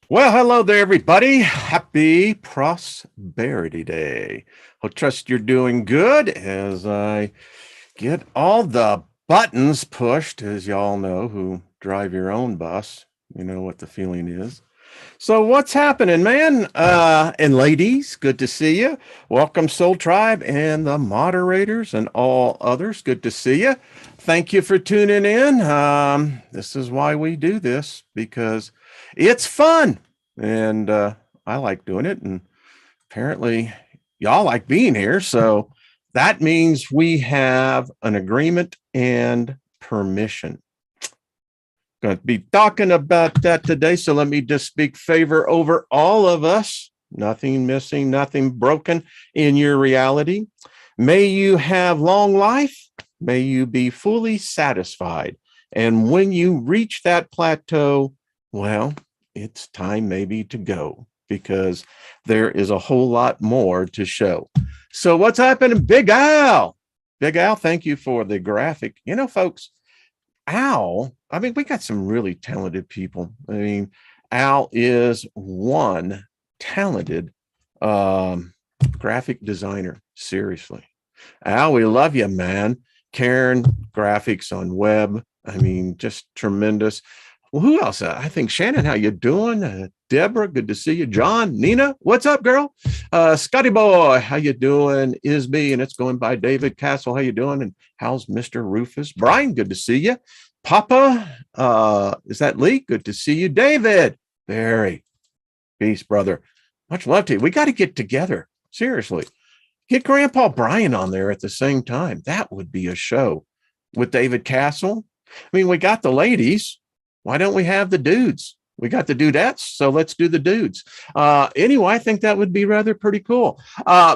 Well, hello there, everybody. Happy Prosperity Day. I trust you're doing good as I get all the buttons pushed, as y'all know who drive your own bus. You know what the feeling is. So, what's happening, man? And ladies, good to see you. Welcome, Soul Tribe, and the moderators and all others. Good to see you. Thank you for tuning in. This is why we do this because it's fun, and I like doing it. And apparently, y'all like being here. So that means we have an agreement and permission. Going to be talking about that today. So let me just speak favor over all of us. Nothing missing, nothing broken in your reality. May you have long life. May you be fully satisfied. And when you reach that plateau, well, it's time maybe to go because there is a whole lot more to show. So, what's happening, Big Al? Big Al, thank you for the graphic. You know, folks, Al, I mean, we got some really talented people. I mean, Al is one talented graphic designer. Seriously. Al, we love you, man. Karen, graphics on web. I mean, just tremendous. Well, who else? I think Shannon, how you doing? Deborah, good to see you. John, Nina, what's up, girl? Scotty boy, how you doing? Isby, and it's going by David Castle. How you doing? And how's Mr. Rufus? Brian, good to see you. Papa, is that Lee? Good to see you. David, Barry, peace, brother. Much love to you. We got to get together. Seriously. Get Grandpa Brian on there at the same time. That would be a show with David Castle. I mean, we got the ladies. Why don't we have the dudes? We got the dudettes, so let's do the dudes. Anyway, I think that would be rather pretty cool.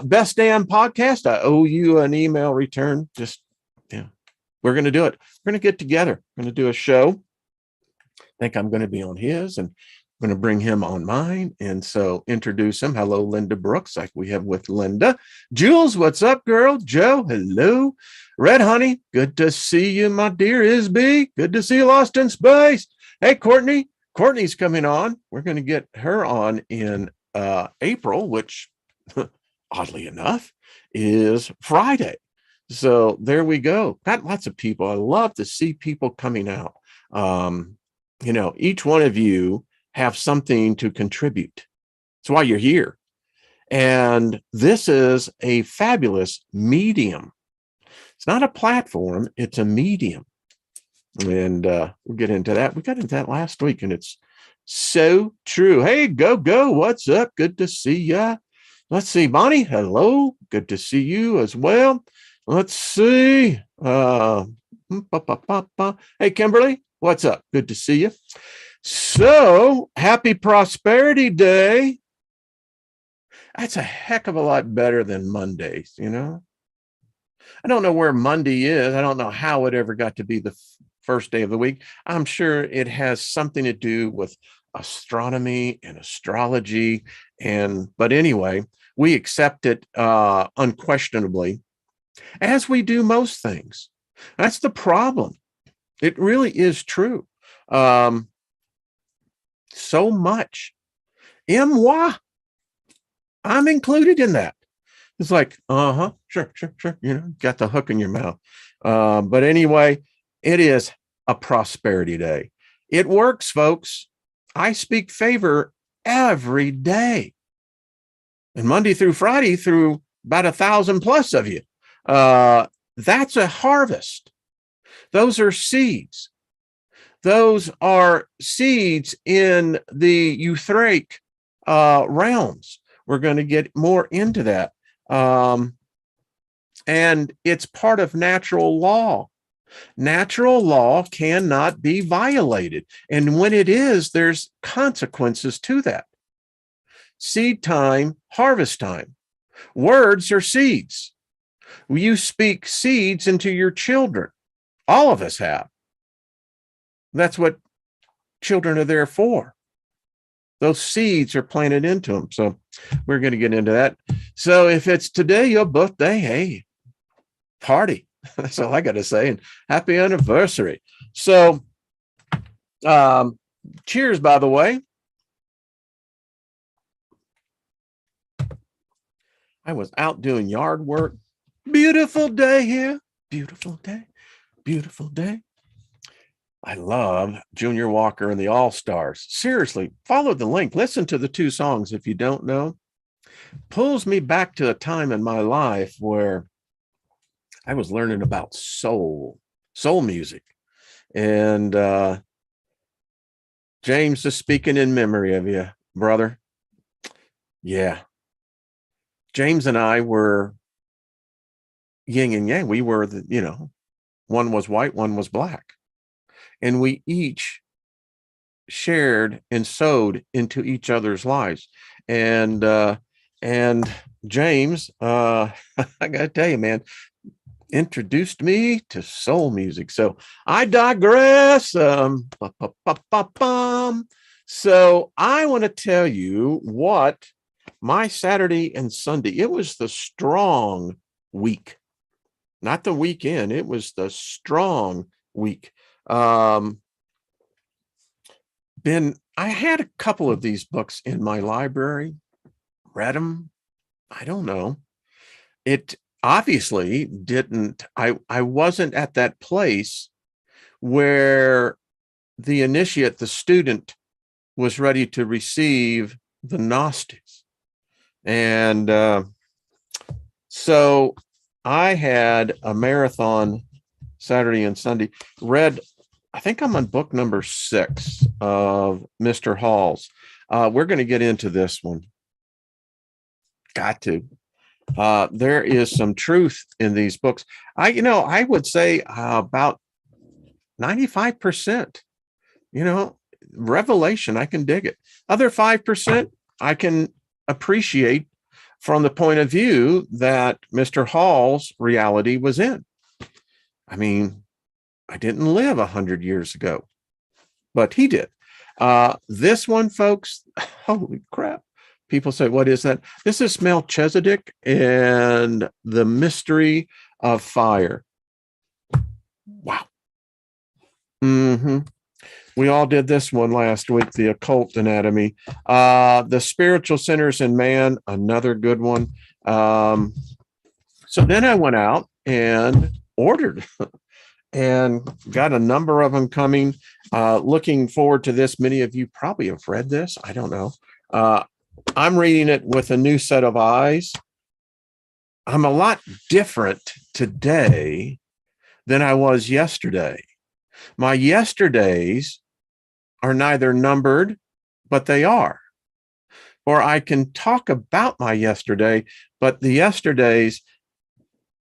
Best damn podcast. I owe you an email return. Just, yeah, we're going to do it. We're going to get together. We're going to do a show. I think I'm going to be on his and I'm going to bring him on mine. And so introduce him. Hello, Linda Brooks, like we have with Linda. Jules, what's up, girl? Joe, hello. Red Honey, good to see you, my dear Isby. Good to see you, Lost in Space. Hey, Courtney. Courtney's coming on. We're going to get her on in April, which oddly enough is Friday. So there we go. Got lots of people. I love to see people coming out. You know, each one of you have something to contribute. That's why you're here. And this is a fabulous medium. It's not a platform, it's a medium. And we'll get into that. We got into that last week, and it's so true. Hey, go. What's up? Good to see ya. Let's see. Bonnie, hello. Good to see you as well. Let's see. Hey, Kimberly, what's up? Good to see you. So, happy Prosperity Day. That's a heck of a lot better than Mondays, you know? I don't know where Monday is. I don't know how it ever got to be the first day of the week. I'm sure it has something to do with astronomy and astrology. But anyway, we accept it unquestionably, as we do most things. That's the problem. It really is true. So much. Moi, I'm included in that. It's like, sure. You know, got the hook in your mouth. But anyway, it is a prosperity day. It works, folks. I speak favor every day. And Monday through Friday, through about 1,000 plus of you. That's a harvest. Those are seeds. Those are seeds in the etheric realms. We're going to get more into that. And it's part of natural law. Natural law cannot be violated. And when it is, there's consequences to that. Seed time, harvest time. Words are seeds. You speak seeds into your children. All of us have. That's what children are there for. Those seeds are planted into them. So we're going to get into that. So if it's today your birthday, hey, party. That's all I got to say. And happy anniversary. So cheers, by the way. I was out doing yard work. Beautiful day here. Beautiful day. Beautiful day. I love Junior Walker and the All Stars. Seriously, follow the link. Listen to the two songs if you don't know. Pulls me back to a time in my life where I was learning about soul music. And James is speaking in memory of you, brother. Yeah. James and I were yin and yang. We were, one was white, one was black. And we each shared and sowed into each other's lives. And James, I gotta tell you, man, introduced me to soul music. So I digress. So I want to tell you what my Saturday and Sunday, it was the strong week, not the weekend. It was the strong week. I had a couple of these books in my library, read them. I don't know. It obviously didn't, I wasn't at that place where the initiate, the student, was ready to receive the Gnostics. And so I had a marathon Saturday and Sunday, read, I think I'm on book number 6 of Mr. Hall's. We're going to get into this one. Got to. There is some truth in these books. I would say about 95%, revelation, I can dig it. Other 5%, I can appreciate from the point of view that Mr. Hall's reality was in. I mean, I didn't live 100 years ago, but he did. This one, folks, holy crap. People say, what is that? This is Melchizedek and the mystery of fire. Wow. We all did this one last week, the occult anatomy. The spiritual centers in man, another good one. So then I went out and ordered and got a number of them coming. Looking forward to this. Many of you probably have read this. I don't know. I'm reading it with a new set of eyes. I'm a lot different today than I was yesterday. My yesterdays are neither numbered, but they are. Or I can talk about my yesterday, but the yesterdays,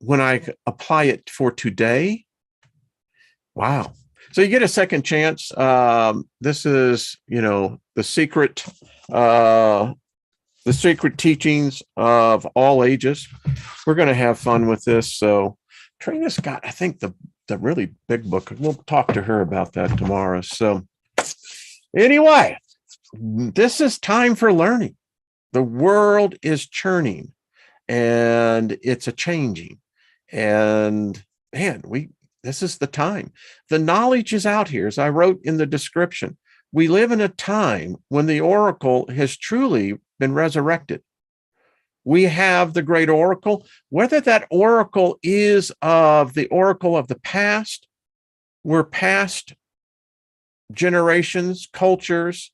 when I apply it for today, wow. So you get a second chance. This is, the secret teachings of all ages. We're going to have fun with this. So Trina's got, I think, the really big book. We'll talk to her about that tomorrow. So anyway, this is time for learning. The world is churning and it's a changing. And man, this is the time. The knowledge is out here. As I wrote in the description, we live in a time when the oracle has truly been resurrected. We have the great oracle, whether that oracle is of the oracle of the past, where past generations, cultures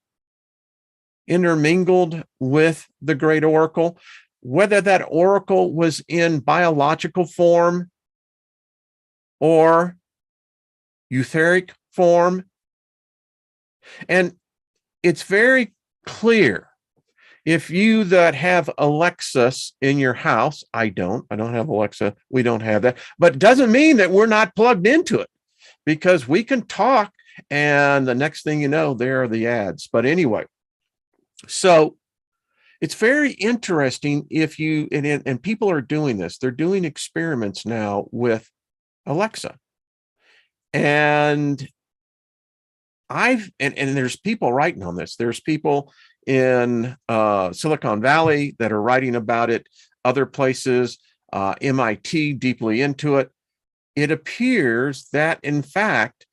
intermingled with the great oracle, whether that oracle was in biological form or etheric form. And it's very clear. If you that have Alexis in your house, I don't have Alexa. We don't have that, but it doesn't mean that we're not plugged into it, because we can talk and the next thing you know, there are the ads. But anyway, so it's very interesting if you, and people are doing this, they're doing experiments now with Alexa. And and there's people writing on this. There's people in Silicon Valley that are writing about it, other places, MIT deeply into it. It appears that, in fact,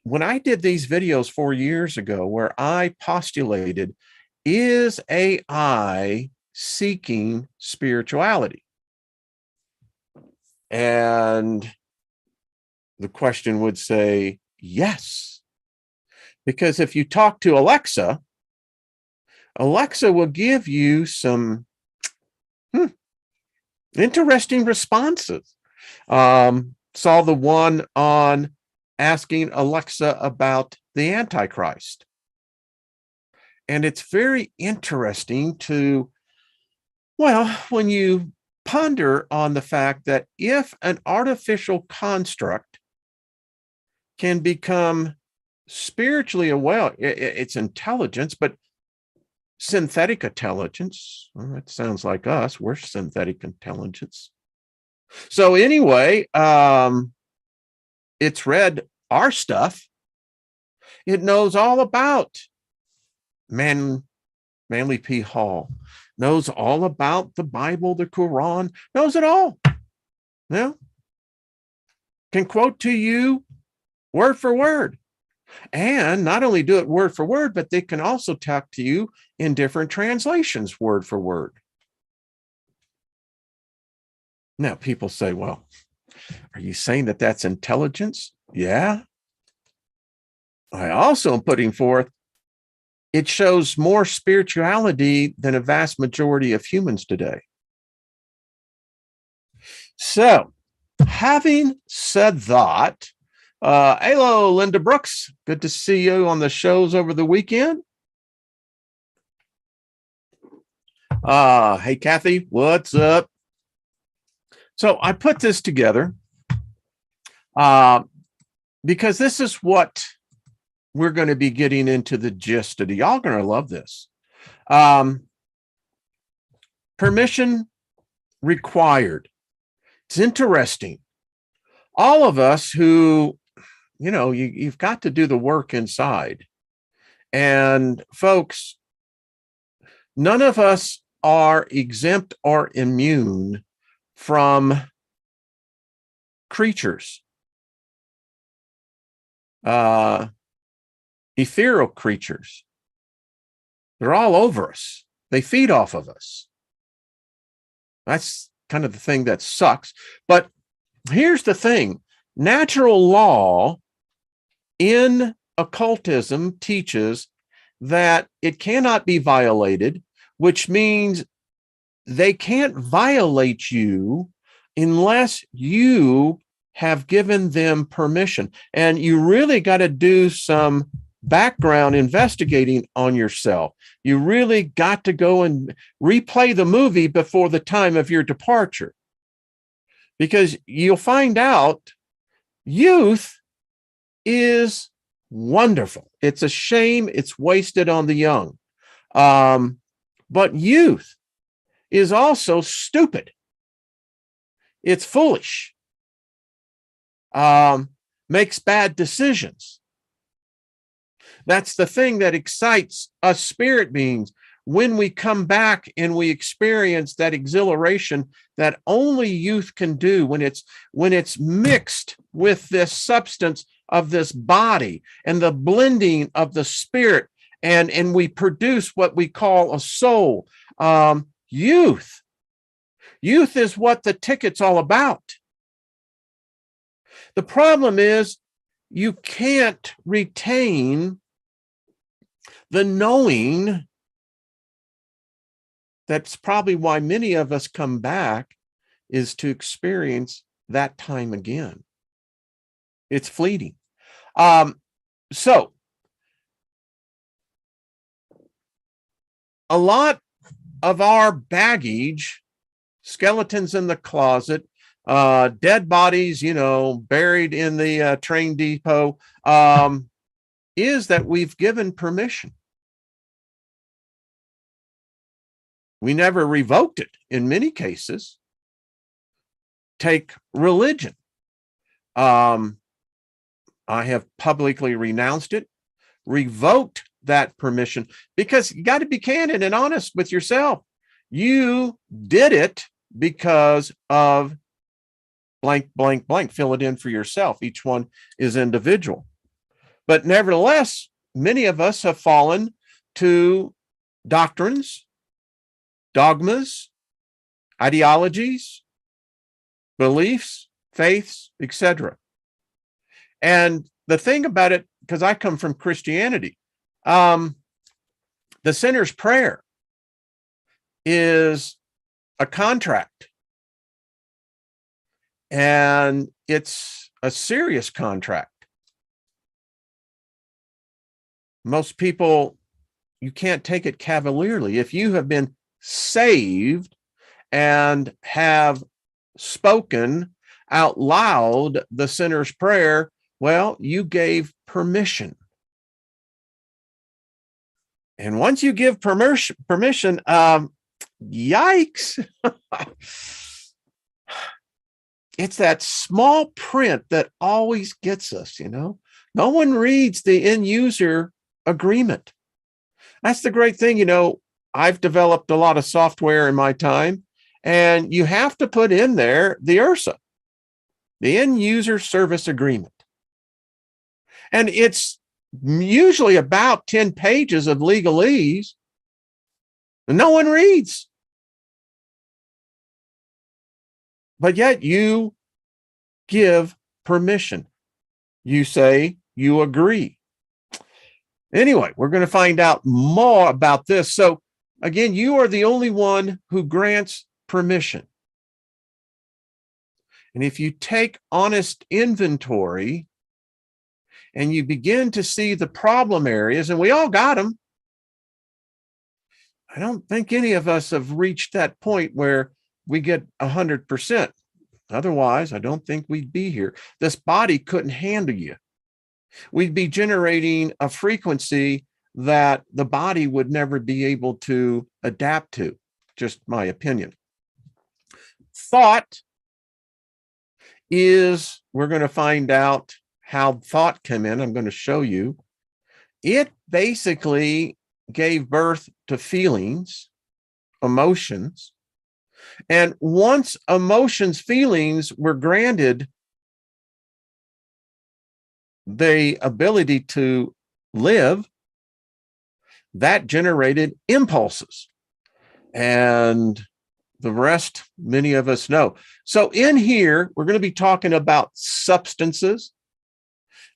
when I did these videos 4 years ago, where I postulated, is AI seeking spirituality? And the question would say, yes. Because if you talk to Alexa, Alexa will give you some interesting responses. Saw the one on asking Alexa about the Antichrist. And it's very interesting to, well, when you ponder on the fact that if an artificial construct can become spiritually aware, it's intelligence, but synthetic intelligence, well, that sounds like us, we're synthetic intelligence. So anyway, it's read our stuff. It knows all about Manly P. Hall, knows all about the Bible, the Quran, knows it all. Yeah. Can quote to you word for word. And not only do it word for word, but they can also talk to you in different translations, word for word. Now, people say, well, are you saying that that's intelligence? Yeah. I also am putting forth, it shows more spirituality than a vast majority of humans today. So, having said that, hello, Linda Brooks. Good to see you on the shows over the weekend. Hey, Kathy, what's up? So I put this together because this is what we're going to be getting into the gist of. Y'all going to love this. Permission required. It's interesting. All of us who, you've got to do the work inside. And folks, none of us are exempt or immune from creatures, ethereal creatures. They're all over us. They feed off of us. That's kind of the thing that sucks. But here's the thing. Natural law in occultism teaches that it cannot be violated, which means they can't violate you unless you have given them permission. And you really got to do some background investigating on yourself. You really got to go and replay the movie before the time of your departure, because you'll find out youth is wonderful. It's a shame it's wasted on the young. But youth is also stupid. It's foolish. Makes bad decisions. That's the thing that excites us spirit beings when we come back and we experience that exhilaration that only youth can do when it's mixed with this substance of this body and the blending of the spirit, and we produce what we call a soul. Youth is what the ticket's all about. The problem is you can't retain the knowing. That's probably why many of us come back, is to experience that time again. It's fleeting. So a lot of our baggage, skeletons in the closet, dead bodies, buried in the train depot, is that we've given permission. We never revoked it in many cases. Take religion. I have publicly renounced it, revoked that permission, because you got to be candid and honest with yourself. You did it because of blank, blank, blank. Fill it in for yourself. Each one is individual. But nevertheless, many of us have fallen to doctrines dogmas, ideologies, beliefs, faiths, etc. And the thing about it, because I come from Christianity, the sinner's prayer is a contract. And it's a serious contract. Most people, you can't take it cavalierly. If you have been saved and have spoken out loud the sinner's prayer, well, you gave permission. And once you give permission, yikes. It's that small print that always gets us, you know. No one reads the end user agreement. That's the great thing, you know. I've developed a lot of software in my time, and you have to put in there the URSA, the end user service agreement. And it's usually about 10 pages of legalese, and no one reads. But yet you give permission. You say you agree. Anyway, we're going to find out more about this. So again, you are the only one who grants permission. And if you take honest inventory and you begin to see the problem areas, and we all got them, I don't think any of us have reached that point where we get 100%. Otherwise, I don't think we'd be here. This body couldn't handle you. We'd be generating a frequency that the body would never be able to adapt to. Just my opinion. Thought is, we're going to find out how thought came in. I'm going to show you. It basically gave birth to feelings, emotions. And once emotions, feelings were granted the ability to live, that generated impulses. And the rest, many of us know. So in here, we're going to be talking about substances.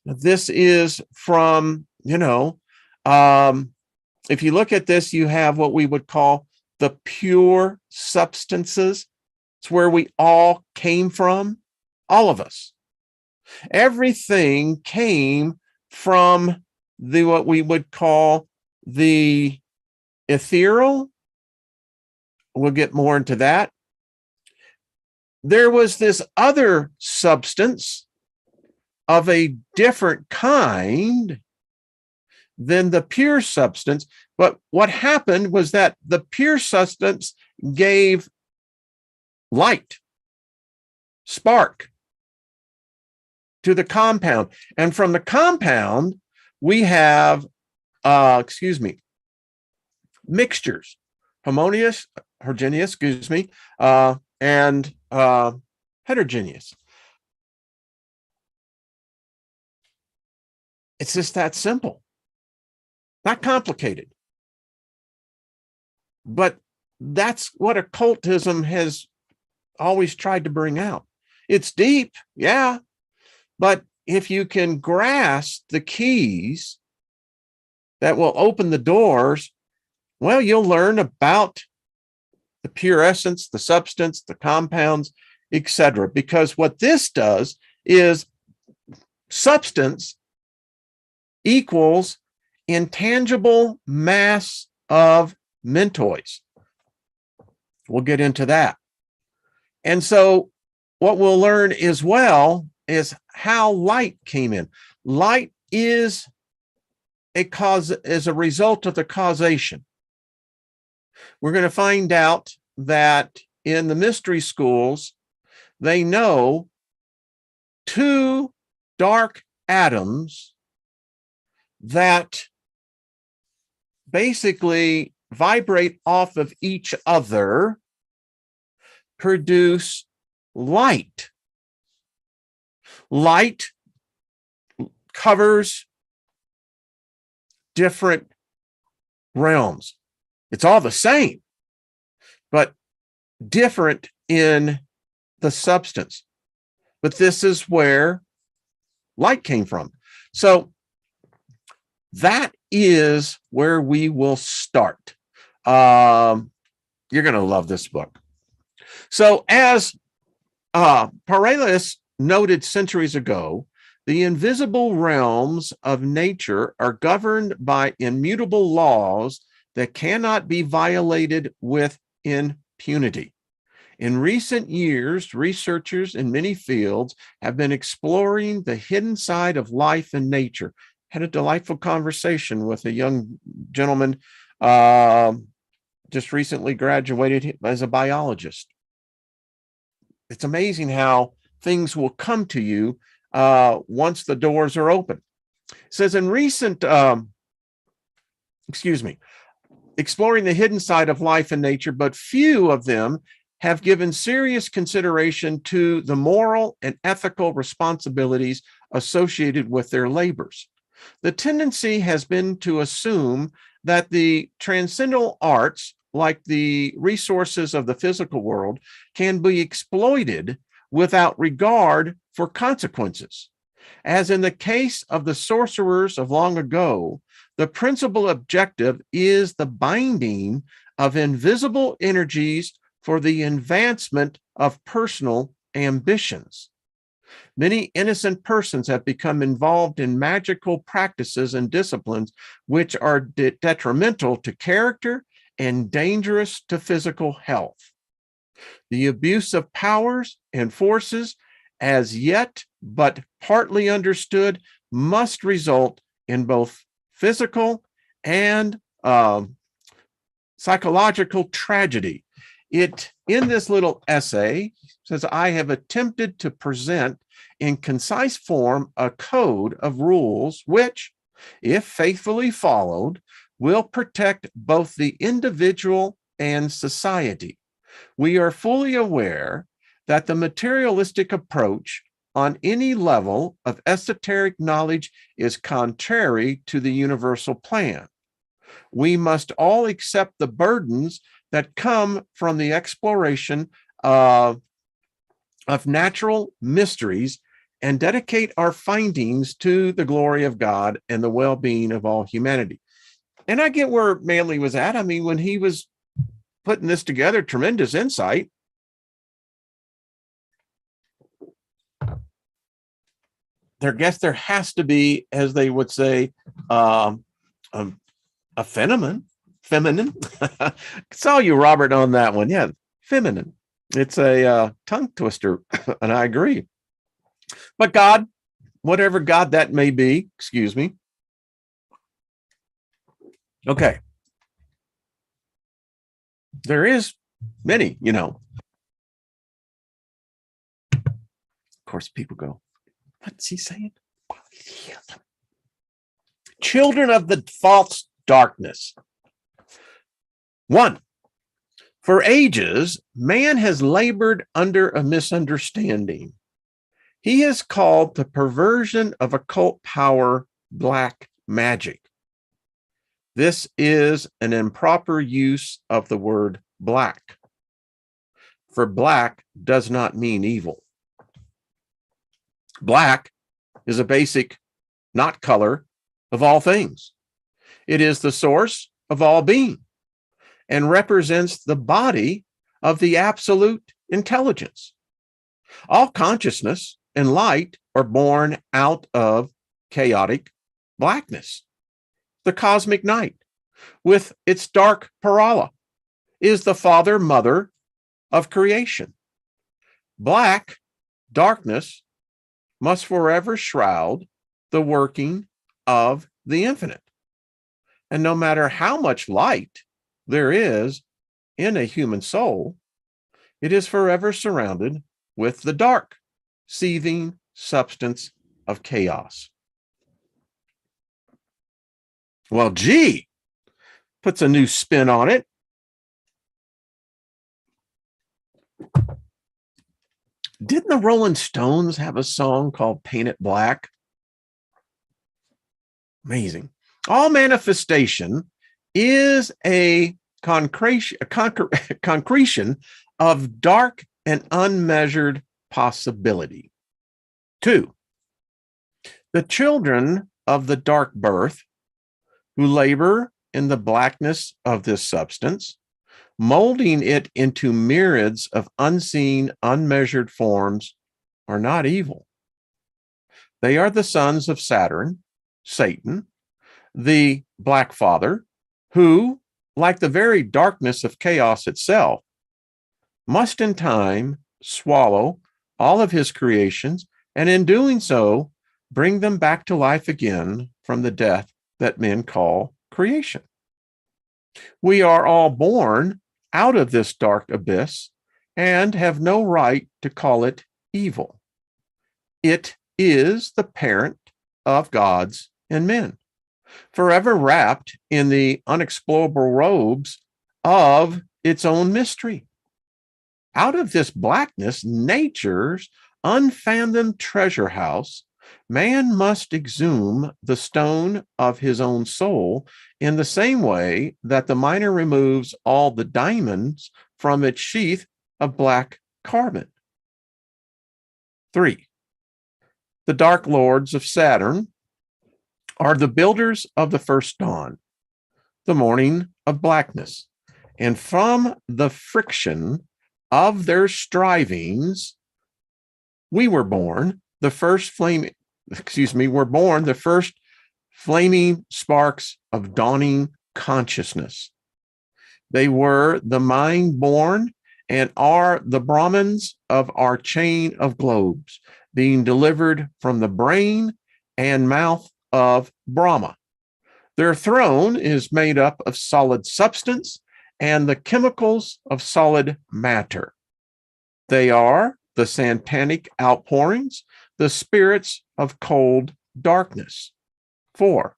This is from, you know, if you look at this, you have what we would call the pure substances. It's where we all came from, all of us. Everything came from the what we would call the ethereal. We'll get more into that. There was this other substance of a different kind than the pure substance. But what happened was that the pure substance gave light, spark to the compound. And from the compound, we have, mixtures, homogeneous, and heterogeneous. It's just that simple, not complicated. But that's what occultism has always tried to bring out. It's deep, yeah, but if you can grasp the keys that will open the doors, well, you'll learn about the pure essence, the substance, the compounds, etc. Because what this does is substance equals intangible mass of mentoids. We'll get into that. And so what we'll learn as well is how light came in. Light is a result of the causation. We're going to find out that in the mystery schools, they know two dark atoms that basically vibrate off of each other produce light. Light covers different realms. It's all the same, but different in the substance. But this is where light came from. So that is where we will start. You're going to love this book. So as Paracelsus noted centuries ago, the invisible realms of nature are governed by immutable laws that cannot be violated with impunity. In recent years, researchers in many fields have been exploring the hidden side of life and nature. Had a delightful conversation with a young gentleman just recently graduated as a biologist. It's amazing how things will come to you once the doors are open. It says in recent, exploring the hidden side of life and nature, but few of them have given serious consideration to the moral and ethical responsibilities associated with their labors. The tendency has been to assume that the transcendental arts, like the resources of the physical world, can be exploited without regard for consequences. As in the case of the sorcerers of long ago, the principal objective is the binding of invisible energies for the advancement of personal ambitions. Many innocent persons have become involved in magical practices and disciplines which are detrimental to character and dangerous to physical health. The abuse of powers and forces, as yet but partly understood, must result in both physical and psychological tragedy. It, in this little essay, says, I have attempted to present in concise form a code of rules which, if faithfully followed, will protect both the individual and society. We are fully aware that the materialistic approach on any level of esoteric knowledge is contrary to the universal plan. We must all accept the burdens that come from the exploration of natural mysteries and dedicate our findings to the glory of God and the well-being of all humanity. And I get where Manley was at. I mean, when he was putting this together, tremendous insight. There has to be, as they would say, a feminine. Saw you, Robert, on that one. Yeah, feminine. It's a tongue twister, and I agree. But God, whatever God that may be, excuse me. Okay. There is many, Of course, people go, what's he saying? Children of the false darkness. 1, for ages, man has labored under a misunderstanding. He is called the perversion of occult power, black magic. This is an improper use of the word black, for black does not mean evil. Black is a basic, not color, of all things. It is the source of all being and represents the body of the absolute intelligence. All consciousness and light are born out of chaotic blackness. The cosmic night, with its dark parala, is the father, mother of creation. Black darkness must forever shroud the working of the infinite. And no matter how much light there is in a human soul, it is forever surrounded with the dark, seething substance of chaos. Well, G puts a new spin on it. Didn't the Rolling Stones have a song called Paint It Black? Amazing. All manifestation is a concretion of dark and unmeasured possibility. 2, the children of the dark birth who labor in the blackness of this substance, molding it into myriads of unseen, unmeasured forms, are not evil. They are the sons of Saturn, Satan, the Black Father, who, like the very darkness of chaos itself, must in time swallow all of his creations, and in doing so, bring them back to life again from the death that men call creation. We are all born out of this dark abyss and have no right to call it evil. It is the parent of gods and men, forever wrapped in the unexplorable robes of its own mystery. Out of this blackness, nature's unfathomed treasure house, man must exhume the stone of his own soul in the same way that the miner removes all the diamonds from its sheath of black carbon. 3, the dark lords of Saturn are the builders of the first dawn, the morning of blackness, and from the friction of their strivings, we're born the first flaming sparks of dawning consciousness. They were the mind born and are the Brahmins of our chain of globes, being delivered from the brain and mouth of Brahma. Their throne is made up of solid substance and the chemicals of solid matter. They are the satanic outpourings, the spirits of cold darkness. 4,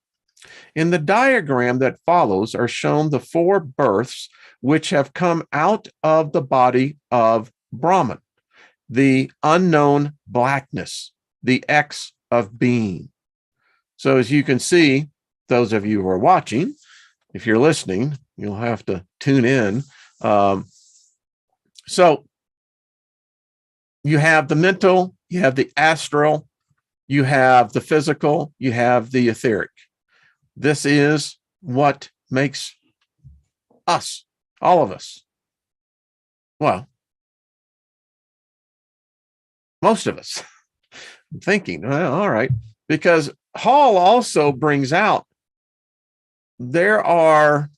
in the diagram that follows are shown the 4 births which have come out of the body of Brahman, the unknown blackness, the X of being. So as you can see, those of you who are watching, if you're listening, you'll have to tune in. So you have the mental, you have the astral, you have the physical, you have the etheric. This is what makes us, all of us. Well, most of us. I'm thinking, well, all right, because Hall also brings out there are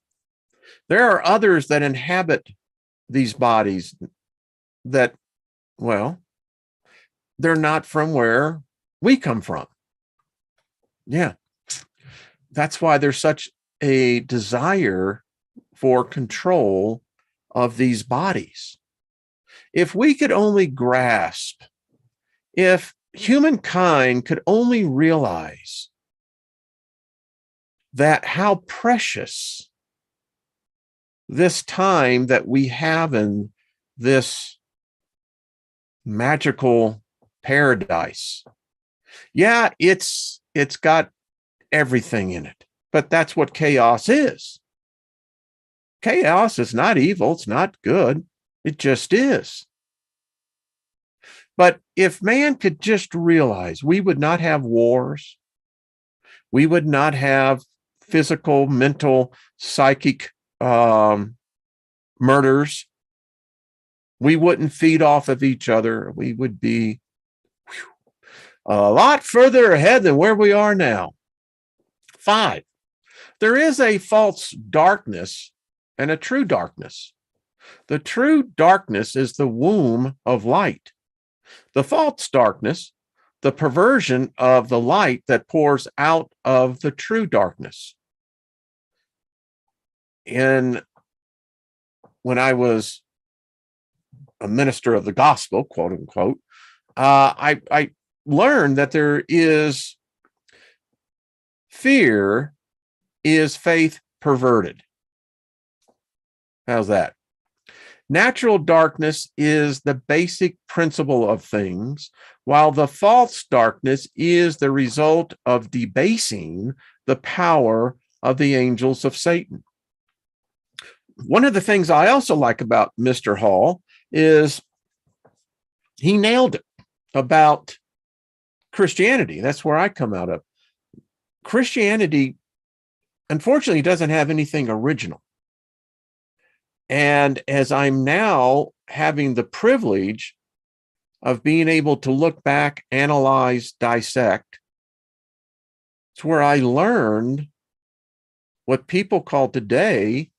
others that inhabit these bodies that, well, they're not from where we come from. Yeah. That's why there's such a desire for control of these bodies. If we could only grasp, if humankind could only realize that how precious this time that we have in this magical paradise. Yeah, it's got everything in it, but that's what chaos is. Chaos is not evil, it's not good, it just is. But if man could just realize, we would not have wars, we would not have physical, mental, psychic murders. We wouldn't feed off of each other. We would be a lot further ahead than where we are now. 5, there is a false darkness and a true darkness. The true darkness is the womb of light. The false darkness, the perversion of the light that pours out of the true darkness. And when I a minister of the gospel, quote unquote, I learned that there is fear is faith perverted. How's that? Natural darkness is the basic principle of things, while the false darkness is the result of debasing the power of the angels of Satan. one of the things I also like about Mr. Hall is he nailed it about Christianity. That's where I come out of. Christianity, unfortunately, doesn't have anything original. And as I'm now having the privilege of being able to look back, analyze, dissect, it's where I learned what people call today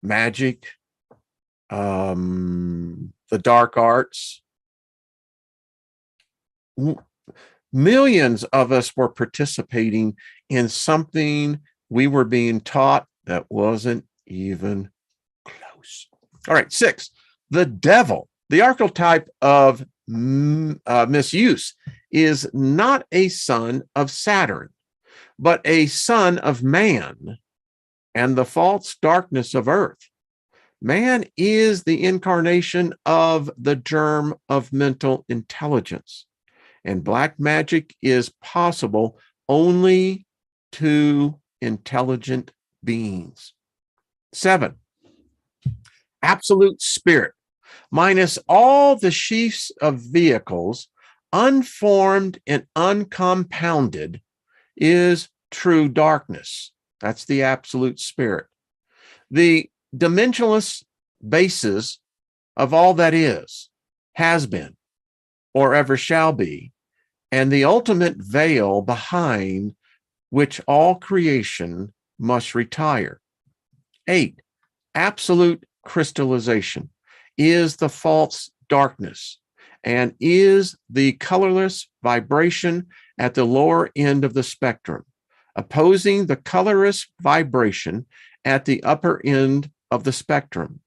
magic, the dark arts. Millions of us were participating in something we were being taught that wasn't even close. All right, 6, the devil. The archetype of misuse is not a son of Saturn, but a son of man and the false darkness of earth. Man is the incarnation of the germ of mental intelligence, and black magic is possible only to intelligent beings. 7, absolute spirit. Minus all the sheaths of vehicles, unformed and uncompounded, is true darkness. That's the absolute spirit. The dimensionless basis of all that is, has been, or ever shall be, and the ultimate veil behind which all creation must retire. 8, absolute crystallization is the false darkness and is the colorless vibration at the lower end of the spectrum, opposing the colorless vibration at the upper end of the spectrum.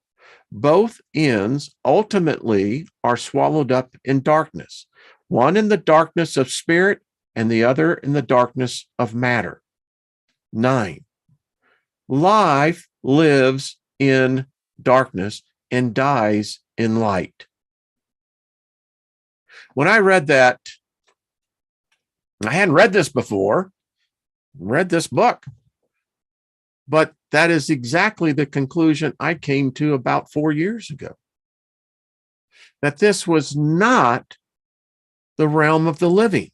Both ends ultimately are swallowed up in darkness, one in the darkness of spirit and the other in the darkness of matter. 9, life lives in darkness and dies in light. When I read that, I hadn't read this before, read this book, but that is exactly the conclusion I came to about 4 years ago. That this was not the realm of the living.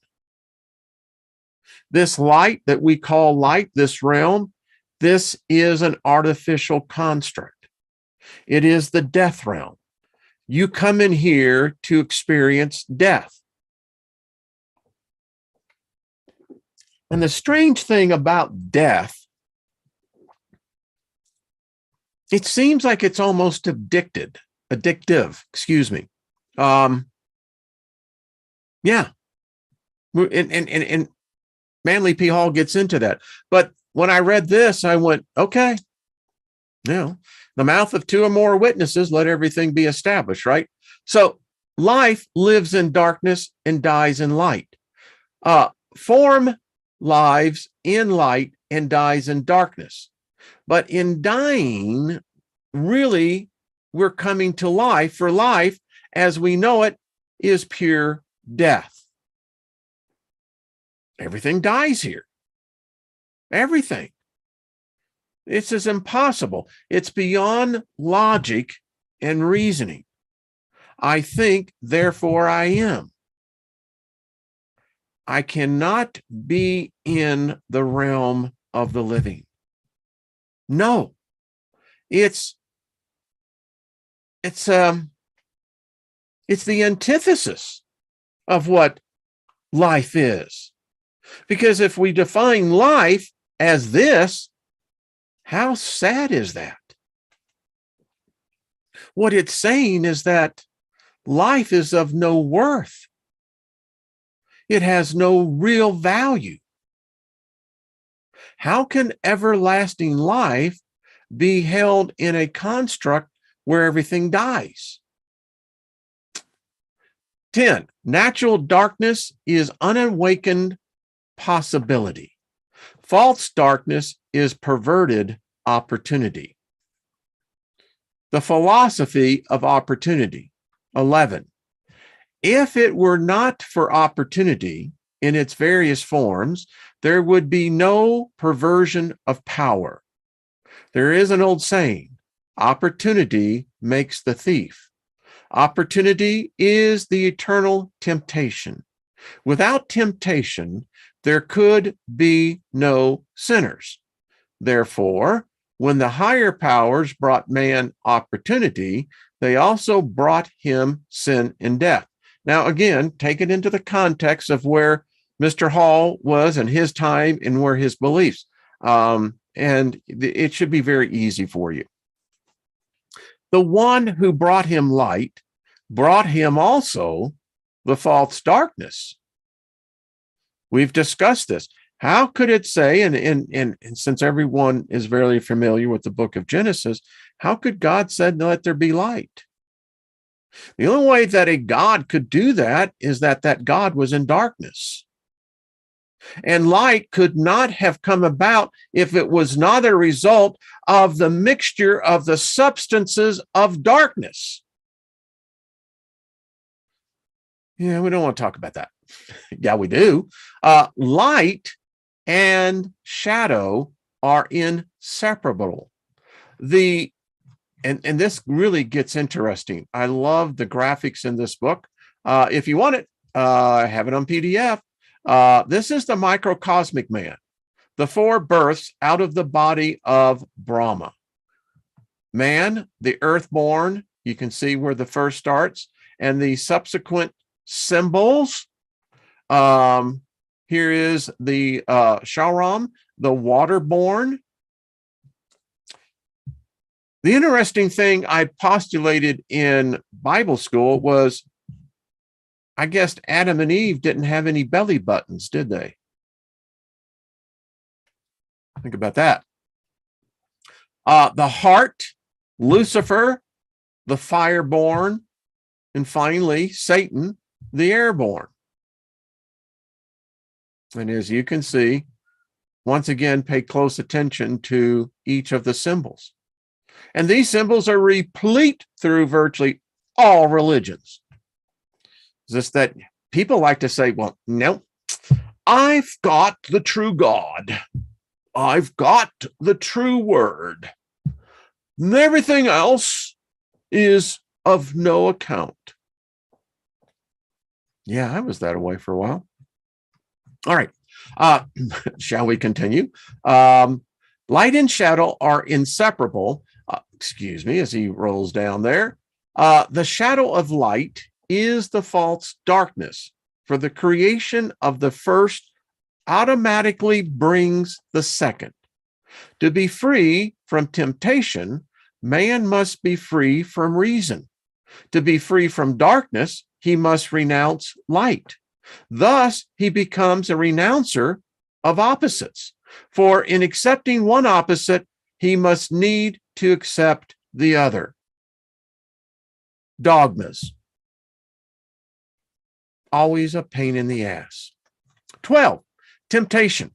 This light that we call light, this realm, this is an artificial construct. It is the death realm. You come in here to experience death. And the strange thing about death, it seems like it's almost addictive, excuse me. Yeah. And Manly P. Hall gets into that. But when I read this, I went, okay, the mouth of 2 or more witnesses, let everything be established, right? So life lives in darkness and dies in light. Form lives in light and dies in darkness. But in dying, really, we're coming to life, for life, as we know it, is pure death. Everything dies here. Everything. This is impossible. It's beyond logic and reasoning. I think, therefore I am. I cannot be in the realm of the living. No. It's the antithesis of what life is. Because if we define life as this, how sad is that? What it's saying is that life is of no worth. It has no real value. How can everlasting life be held in a construct where everything dies? 10, natural darkness is unawakened possibility. False darkness is perverted opportunity. The philosophy of opportunity. 11. If it were not for opportunity in its various forms, there would be no perversion of power. There is an old saying, opportunity makes the thief. Opportunity is the eternal temptation. Without temptation, there could be no sinners. Therefore, when the higher powers brought man opportunity, they also brought him sin and death. Now, again, take it into the context of where Mr. Hall was in his time and where his beliefs. And it should be very easy for you. The one who brought him light brought him also the false darkness. We've discussed this. How could it say, and since everyone is very familiar with the book of Genesis, how could God said, let there be light? The only way that a God could do that is that God was in darkness. And light could not have come about if it was not a result of the mixture of the substances of darkness. Yeah, we don't want to talk about that. Yeah, we do. Light and shadow are inseparable. And this really gets interesting. I love the graphics in this book. If you want it, I have it on PDF. This is the microcosmic man, the four births out of the body of Brahma. Man, the earthborn, you can see where the first starts, and the subsequent symbols. Here is the Shauram, the waterborn. The interesting thing I postulated in Bible school was, I guess Adam and Eve didn't have any belly buttons, did they? Think about that. The heart, Lucifer, the fireborn, and finally, Satan, the airborne. And as you can see, once again, pay close attention to each of the symbols. And these symbols are replete through virtually all religions. Just that people like to say, well, no, I've got the true God. I've got the true word. And everything else is of no account. Yeah, I was that way for a while. All right. Shall we continue? Light and shadow are inseparable. Excuse me, as he rolls down there. The shadow of light is the false darkness, for the creation of the first automatically brings the second. To be free from temptation, man must be free from reason. To be free from darkness, he must renounce light. Thus, he becomes a renouncer of opposites. For in accepting one opposite, he must need to accept the other. Dogmas. Always a pain in the ass. 12. Temptation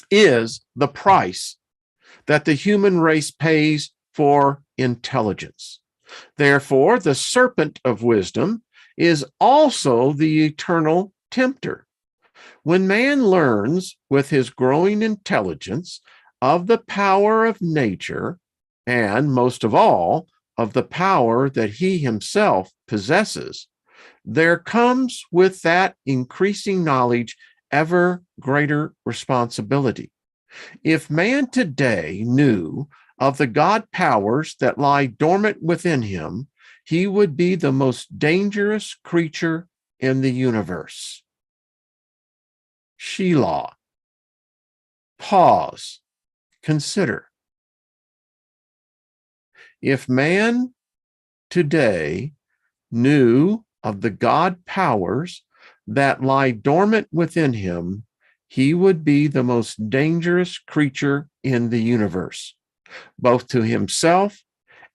is the price that the human race pays for intelligence. Therefore, the serpent of wisdom is also the eternal tempter. When man learns with his growing intelligence of the power of nature, and most of all, of the power that he himself possesses, there comes with that increasing knowledge ever greater responsibility. If man today knew of the God powers that lie dormant within him, he would be the most dangerous creature in the universe. Sheila. Pause. Consider. If man today knew of the God powers that lie dormant within him, he would be the most dangerous creature in the universe, both to himself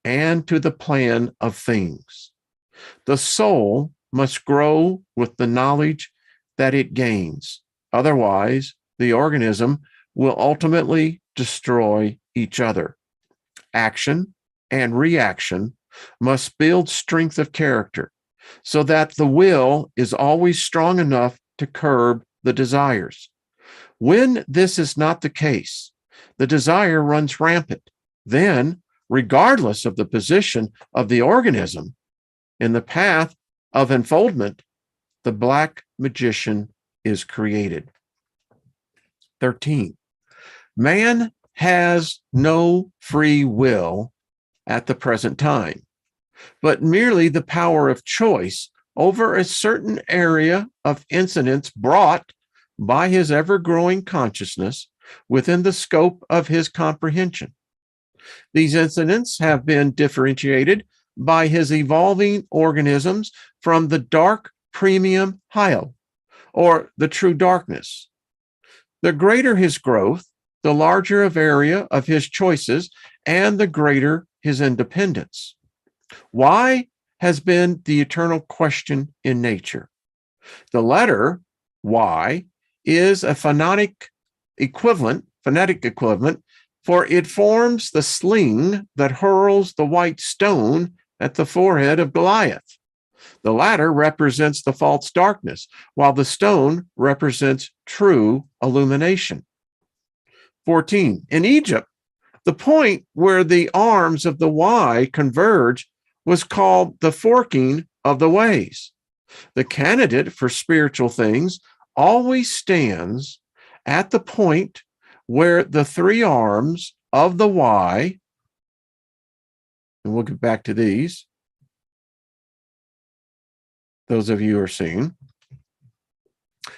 and to the plan of things. The soul must grow with the knowledge that it gains. Otherwise, the organism will ultimately destroy each other. Action and reaction must build strength of character so that the will is always strong enough to curb the desires. When this is not the case, the desire runs rampant. Then, regardless of the position of the organism in the path of unfoldment, the black magician is created. 13. Man has no free will at the present time, but merely the power of choice over a certain area of incidence brought by his ever-growing consciousness within the scope of his comprehension. These incidents have been differentiated by his evolving organisms from the dark premium hyle, or the true darkness. The greater his growth, the larger of area of his choices, and the greater his independence. Why has been the eternal question in nature. The letter Y is a phonetic equivalent, for it forms the sling that hurls the white stone at the forehead of Goliath. The latter represents the false darkness, while the stone represents true illumination. 14. In Egypt, the point where the arms of the Y converge was called the forking of the ways. The candidate for spiritual things always stands at the point where the three arms of the Y, and we'll get back to these, those of you who are seeing,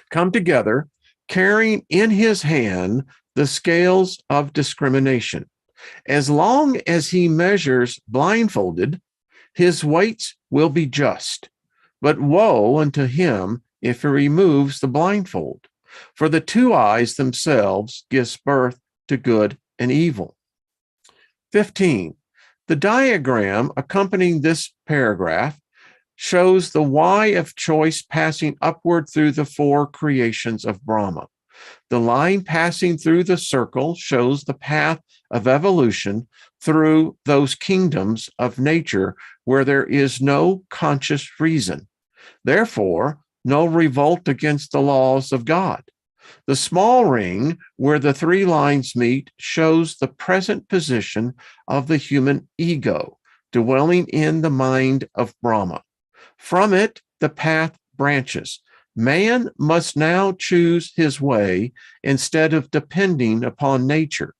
come together, carrying in his hand the scales of discrimination. As long as he measures blindfolded, his weights will be just, but woe unto him if he removes the blindfold, for the two eyes themselves gives birth to good and evil. 15. The diagram accompanying this paragraph shows the Y of choice passing upward through the four creations of Brahma. The line passing through the circle shows the path of evolution through those kingdoms of nature where there is no conscious reason. Therefore, no revolt against the laws of God. The small ring where the three lines meet shows the present position of the human ego, dwelling in the mind of Brahma. From it, the path branches. Man must now choose his way instead of depending upon nature.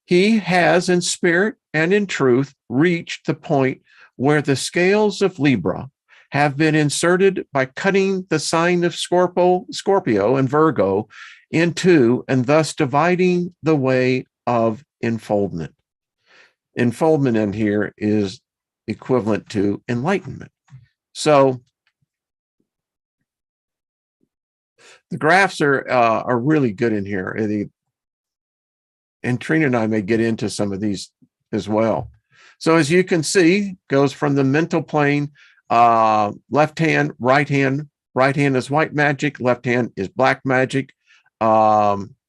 He has in spirit and in truth reached the point where the scales of Libra have been inserted by cutting the sign of Scorpio and Virgo in two, and thus dividing the way of enfoldment. Enfoldment in here is equivalent to enlightenment. So the graphs are really good in here. And Trina and I may get into some of these as well. So as you can see, goes from the mental plane, left hand, right hand. Right hand is white magic, left hand is black magic.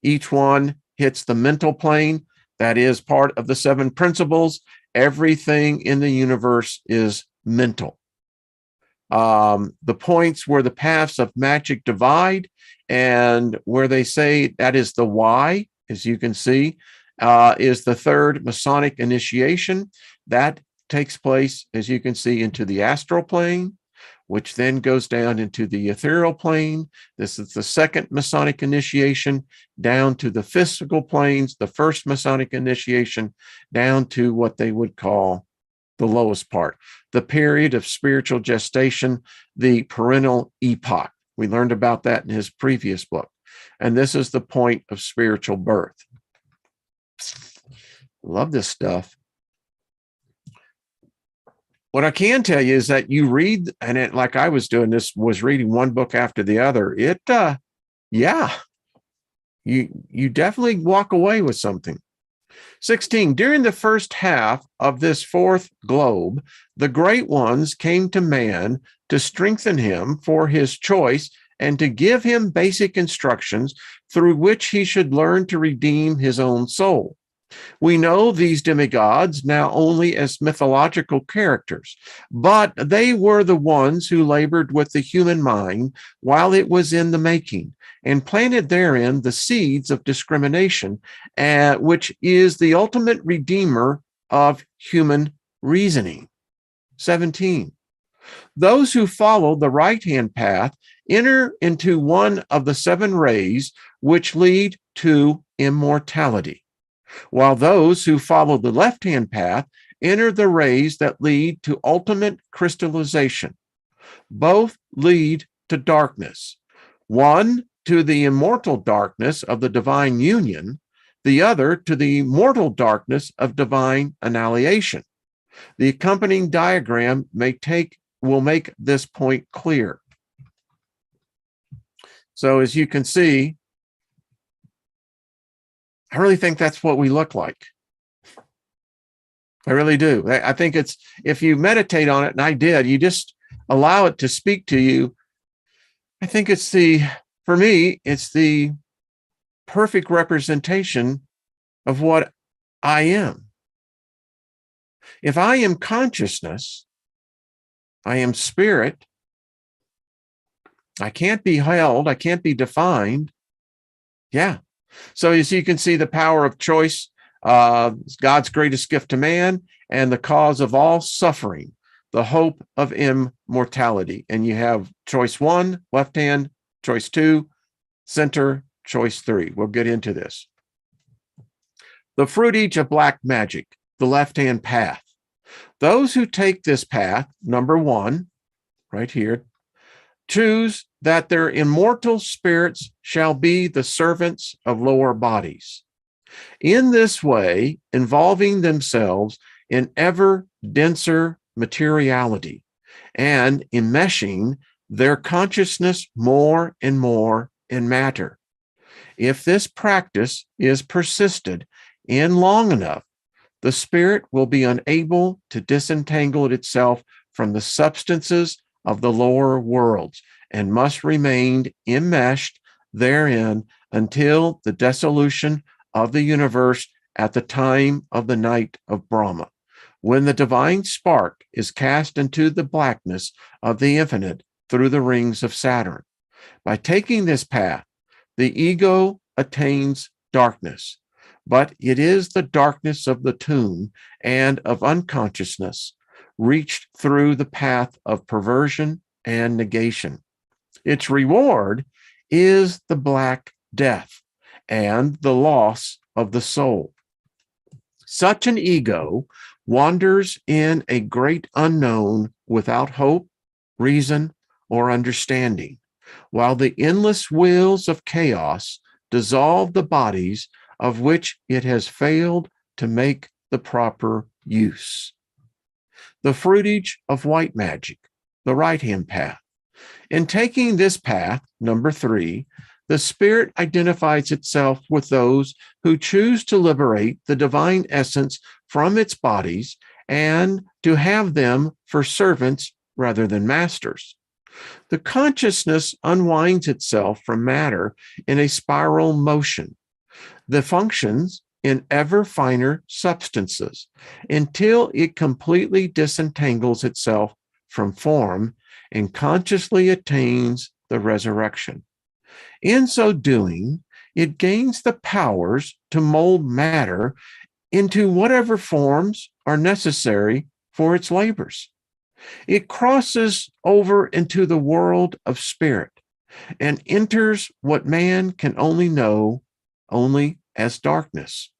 Each one hits the mental plane. That is part of the seven principles. Everything in the universe is mental. The points where the paths of magic divide and where they say that is the Y, as you can see, is the third Masonic initiation. That takes place, as you can see, into the astral plane, which then goes down into the ethereal plane. This is the second Masonic initiation, down to the physical planes, the first Masonic initiation, down to what they would call the lowest part, the period of spiritual gestation, the perennial epoch. We learned about that in his previous book. And this is the point of spiritual birth. Love this stuff. What I can tell you is that you read, and it, like I was doing this, was reading one book after the other. You definitely walk away with something. 16, during the first half of this fourth globe, the great ones came to man to strengthen him for his choice and to give him basic instructions through which he should learn to redeem his own soul. We know these demigods now only as mythological characters, but they were the ones who labored with the human mind while it was in the making and planted therein the seeds of discrimination, which is the ultimate redeemer of human reasoning. 17. Those who follow the right-hand path enter into one of the 7 rays which lead to immortality, while those who follow the left-hand path enter the rays that lead to ultimate crystallization. Both lead to darkness, one to the immortal darkness of the divine union, the other to the mortal darkness of divine annihilation. The accompanying diagram will make this point clear. So as you can see, I really think that's what we look like. I really do. I think it's, if you meditate on it, and I did, you just allow it to speak to you. I think it's for me, it's the perfect representation of what I am. If I am consciousness, I am spirit, I can't be held, I can't be defined. Yeah. So as you can see, the power of choice, God's greatest gift to man, and the cause of all suffering, the hope of immortality. And you have choice 1, left hand, choice 2, center, choice 3. We'll get into this. The fruitage of black magic, the left-hand path. Those who take this path, number 1, right here, choose that their immortal spirits shall be the servants of lower bodies. In this way, involving themselves in ever denser materiality and enmeshing their consciousness more and more in matter. If this practice is persisted in long enough, the spirit will be unable to disentangle itself from the substances of the lower worlds and must remain enmeshed therein until the dissolution of the universe at the time of the night of Brahma, when the divine spark is cast into the blackness of the infinite through the rings of Saturn. By taking this path, the ego attains darkness, but it is the darkness of the tomb and of unconsciousness reached through the path of perversion and negation. Its reward is the Black Death and the loss of the soul. Such an ego wanders in a great unknown without hope, reason, or understanding, while the endless wheels of chaos dissolve the bodies of which it has failed to make the proper use. The fruitage of white magic, the right-hand path. In taking this path, number 3, the spirit identifies itself with those who choose to liberate the divine essence from its bodies and to have them for servants rather than masters. The consciousness unwinds itself from matter in a spiral motion. The functions in ever finer substances until it completely disentangles itself from form and consciously attains the resurrection. In so doing, it gains the powers to mold matter into whatever forms are necessary for its labors. It crosses over into the world of spirit and enters what man can only know only as darkness.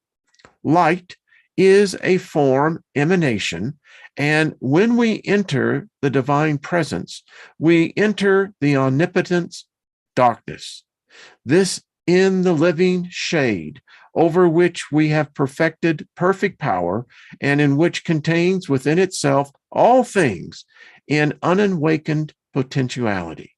Light is a form emanation, and when we enter the divine presence, we enter the omnipotence darkness. This in the living shade over which we have perfected perfect power and in which contains within itself all things in unawakened potentiality.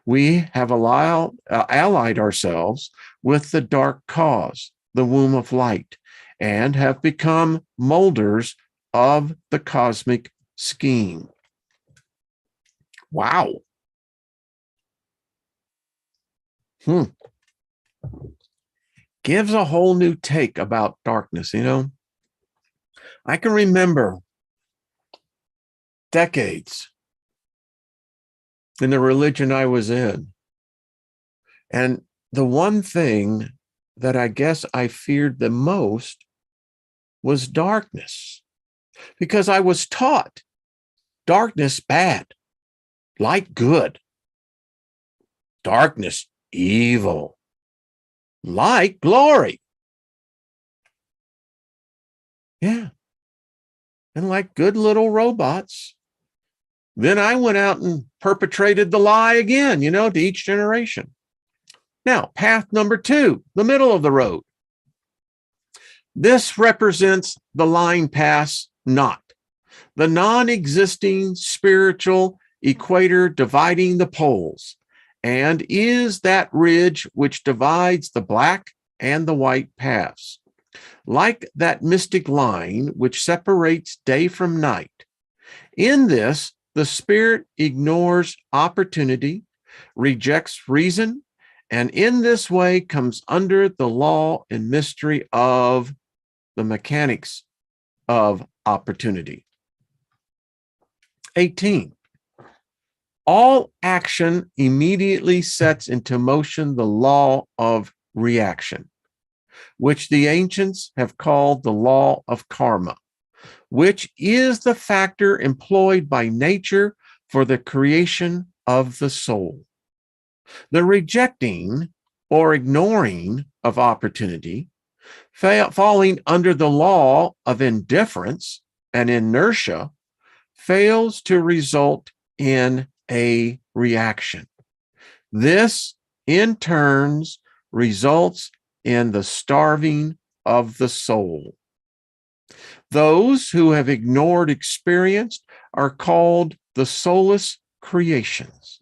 We have allied ourselves with the dark cause, the womb of light, and have become molders of the cosmic scheme. Wow. gives a whole new take about darkness. I can remember decades in the religion I was in. And the one thing that I guess I feared the most was darkness, because I was taught darkness bad, light good, darkness evil, light glory. Yeah. And like good little robots, then I went out and perpetrated the lie again, to each generation. Now, path number 2, the middle of the road. This represents the line pass knot, the non-existing spiritual equator dividing the poles, and is that ridge which divides the black and the white paths. Like that mystic line which separates day from night. In this, the spirit ignores opportunity, rejects reason, and in this way comes under the law and mystery of the mechanics of opportunity. 18. All action immediately sets into motion the law of reaction, which the ancients have called the law of karma, which is the factor employed by nature for the creation of the soul. The rejecting or ignoring of opportunity, falling under the law of indifference and inertia, fails to result in a reaction. This, in turn, results in the starving of the soul. Those who have ignored experience are called the soulless creations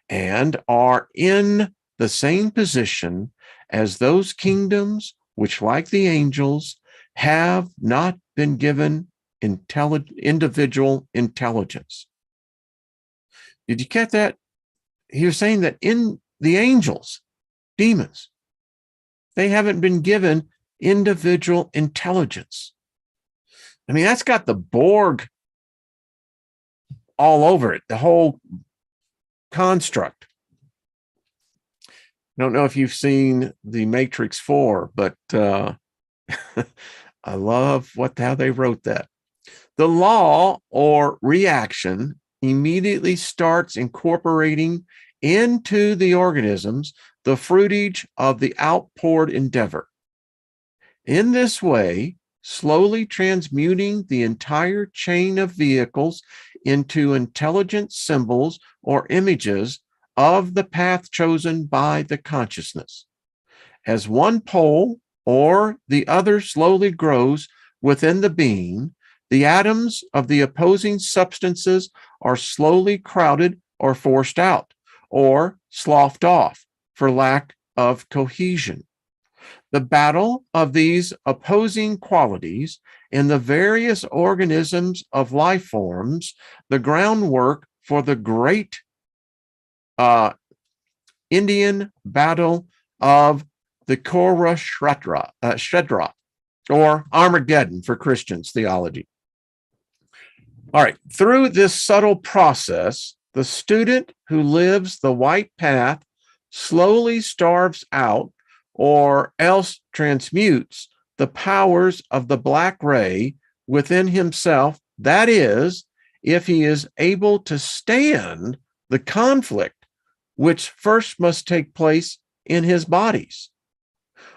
and are in the same position as those kingdoms which, like the angels, have not been given individual intelligence. Did you get that? He was saying that in the angels, demons, they haven't been given individual intelligence. I mean, that's got the Borg all over it, the whole construct. I don't know if you've seen The Matrix 4, but I love how they wrote that. The law or reaction immediately starts incorporating into the organisms the fruitage of the outpoured endeavor. In this way, slowly transmuting the entire chain of vehicles into intelligent symbols or images of the path chosen by the consciousness. As one pole or the other slowly grows within the being, the atoms of the opposing substances are slowly crowded or forced out, or sloughed off for lack of cohesion. The battle of these opposing qualities in the various organisms of life forms the groundwork for the great Indian battle of the Kurukshetra, or Armageddon for Christians theology. All right, through this subtle process, the student who lives the white path slowly starves out or else transmutes the powers of the black ray within himself. That is, if he is able to stand the conflict which first must take place in his bodies.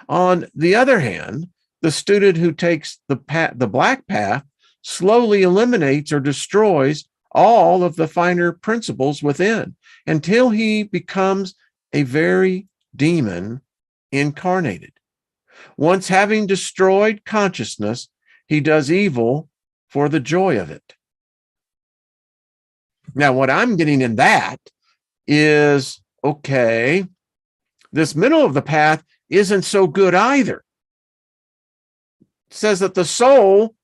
On the other hand, the student who takes the black path slowly eliminates or destroys all of the finer principles within until he becomes a very demon incarnated. Once having destroyed consciousness, he does evil for the joy of it. Now, what I'm getting in that is, okay, this middle of the path isn't so good either. It says that the soul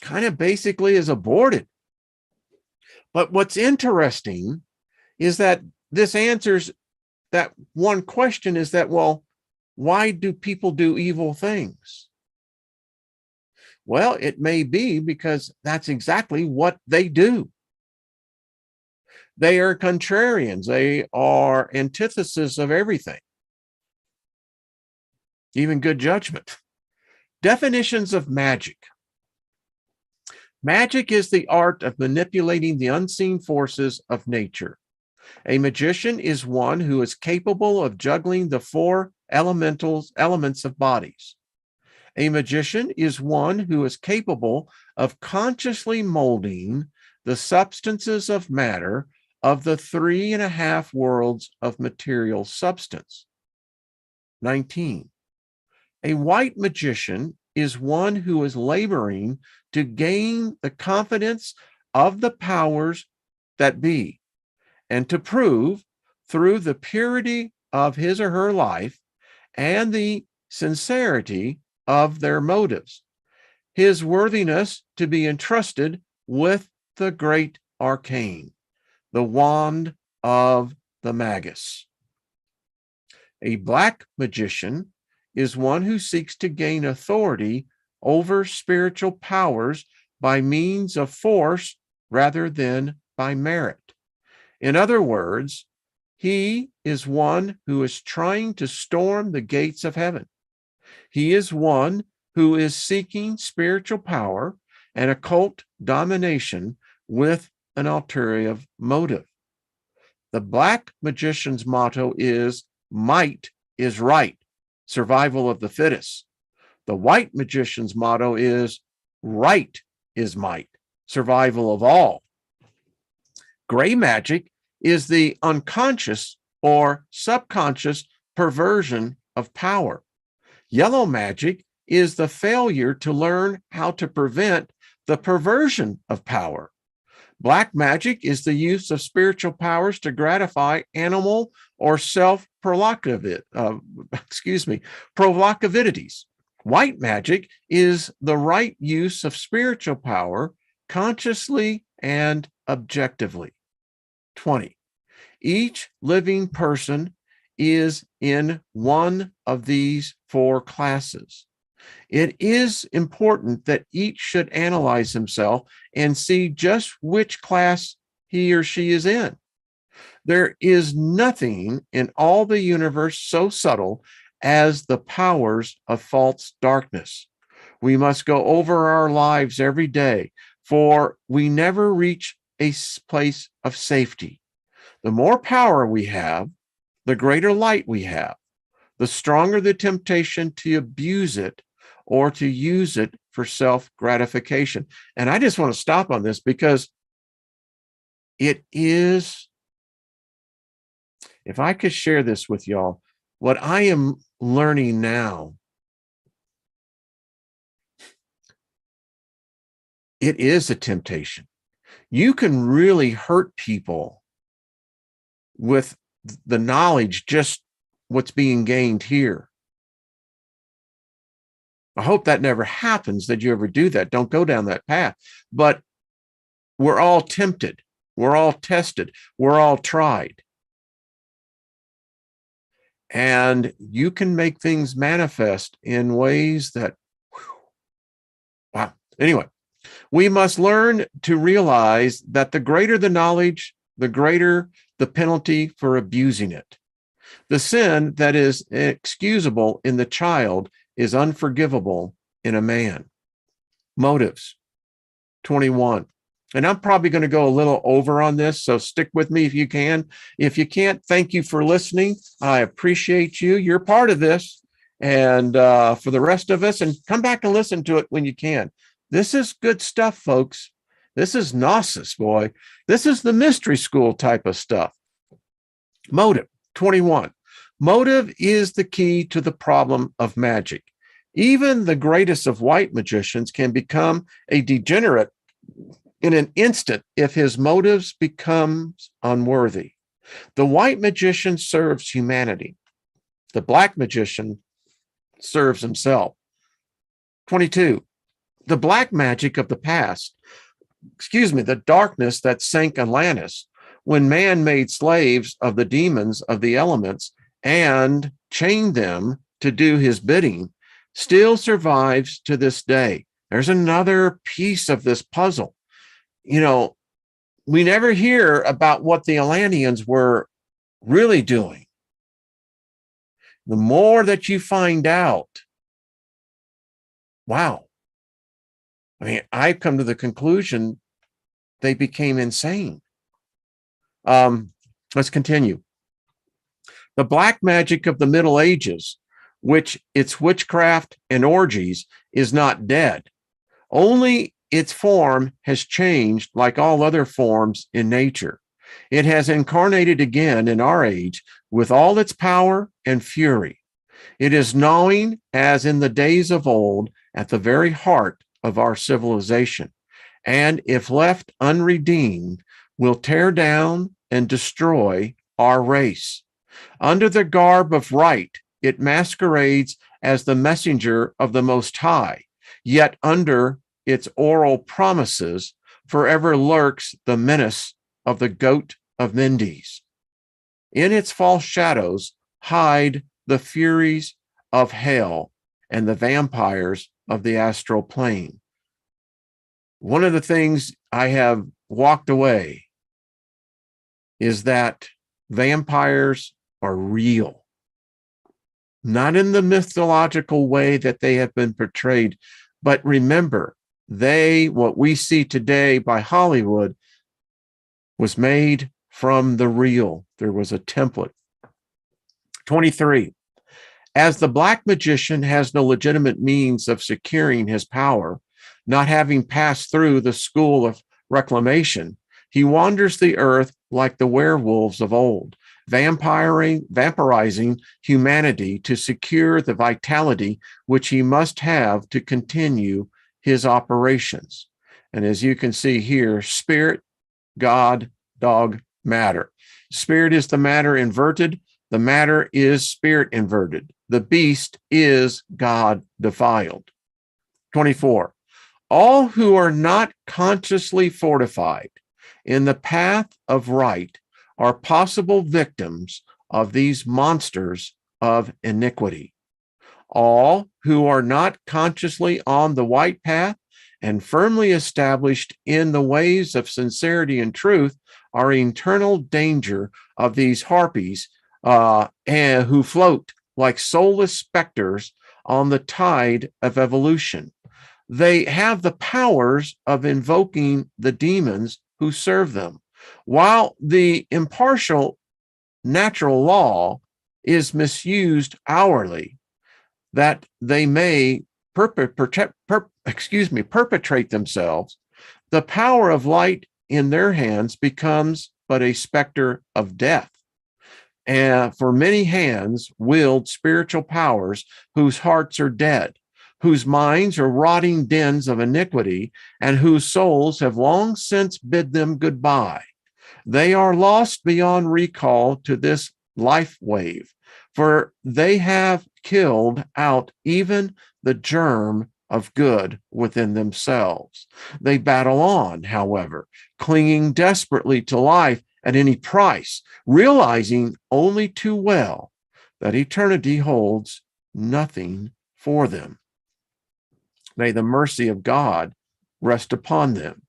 kind of basically is aborted. But what's interesting is that this answers that one question, is that, well, Why do people do evil things? Well, it may be because that's exactly what they do. They are contrarians. They are antithesis of everything, even good judgment. Definitions of magic. Magic is the art of manipulating the unseen forces of nature. A magician is one who is capable of juggling the four elements of bodies. A magician is one who is capable of consciously molding the substances of matter of the 3.5 worlds of material substance. 19. A white magician is one who is laboring to gain the confidence of the powers that be, and to prove through the purity of his or her life and the sincerity of their motives, his worthiness to be entrusted with the great arcane, the wand of the magus. A black magician is one who seeks to gain authority over spiritual powers by means of force rather than by merit. In other words, he is one who is trying to storm the gates of heaven. He is one who is seeking spiritual power and occult domination with an ulterior motive. The black magician's motto is might is right, survival of the fittest. The white magician's motto is right is might, survival of all. Gray magic is the unconscious or subconscious perversion of power. Yellow magic is the failure to learn how to prevent the perversion of power. Black magic is the use of spiritual powers to gratify animal or provocativities. White magic is the right use of spiritual power consciously and objectively. 20. Each living person is in one of these four classes. It is important that each should analyze himself and see just which class he or she is in. There is nothing in all the universe so subtle as the powers of false darkness. We must go over our lives every day, for we never reach a place of safety. The more power we have, the greater light we have, the stronger the temptation to abuse it or to use it for self-gratification. And I just want to stop on this because it is, if I could share this with y'all, what I am learning now, it is a temptation. You can really hurt people with the knowledge, just what's being gained here. I hope that never happens, that you ever do that. Don't go down that path. But we're all tempted. We're all tested. We're all tried. And you can make things manifest in ways that, wow. Anyway, we must learn to realize that the greater the knowledge, the greater the penalty for abusing it. The sin that is excusable in the child is unforgivable in a man. Motives. 21. And I'm probably going to go a little over on this, so stick with me if you can. If you can't, thank you for listening. I appreciate you. You're part of this. And for the rest of us, and come back and listen to it when you can. This is good stuff, folks. This is Gnosis, boy. This is the mystery school type of stuff. Motive. 21. Motive is the key to the problem of magic. Even the greatest of white magicians can become a degenerate in an instant if his motives becomes unworthy. The white magician serves humanity. The black magician serves himself. 22. The black magic of the past, the darkness that sank Atlantis when man made slaves of the demons of the elements and chained them to do his bidding still survives to this day. There's another piece of this puzzle. You know, we never hear about what the Atlanteans were really doing. The more that you find out, wow. I mean, I've come to the conclusion they became insane. Let's continue. The black magic of the Middle Ages, which its witchcraft and orgies, is not dead. Only its form has changed like all other forms in nature. It has incarnated again in our age with all its power and fury. It is gnawing, as in the days of old, at the very heart of our civilization, and if left unredeemed, will tear down and destroy our race. Under the garb of right, it masquerades as the messenger of the Most High, yet under its oral promises forever lurks the menace of the goat of Mendes. In its false shadows hide the furies of hell and the vampires of the astral plane. One of the things I have walked away is that vampires are real, not in the mythological way that they have been portrayed, but remember, what we see today by Hollywood was made from the real. There was a template. 23. As the black magician has no legitimate means of securing his power, not having passed through the school of reclamation, he wanders the earth like the werewolves of old, vampirizing humanity to secure the vitality which he must have to continue his operations. And as you can see here, spirit, God, dog, matter. Spirit is the matter inverted. The matter is spirit inverted. The beast is God defiled. 24. All who are not consciously fortified in the path of right are possible victims of these monsters of iniquity. All who are not consciously on the white path and firmly established in the ways of sincerity and truth are in eternal danger of these harpies and who float like soulless specters on the tide of evolution. They have the powers of invoking the demons who serve them, while the impartial natural law is misused hourly, that they may perpetrate themselves. The power of light in their hands becomes but a specter of death. And for many hands wield spiritual powers whose hearts are dead, whose minds are rotting dens of iniquity, and whose souls have long since bid them goodbye. They are lost beyond recall to this life wave, for they have killed out even the germ of good within themselves. They battle on, however, clinging desperately to life at any price, realizing only too well that eternity holds nothing for them. May the mercy of God rest upon them.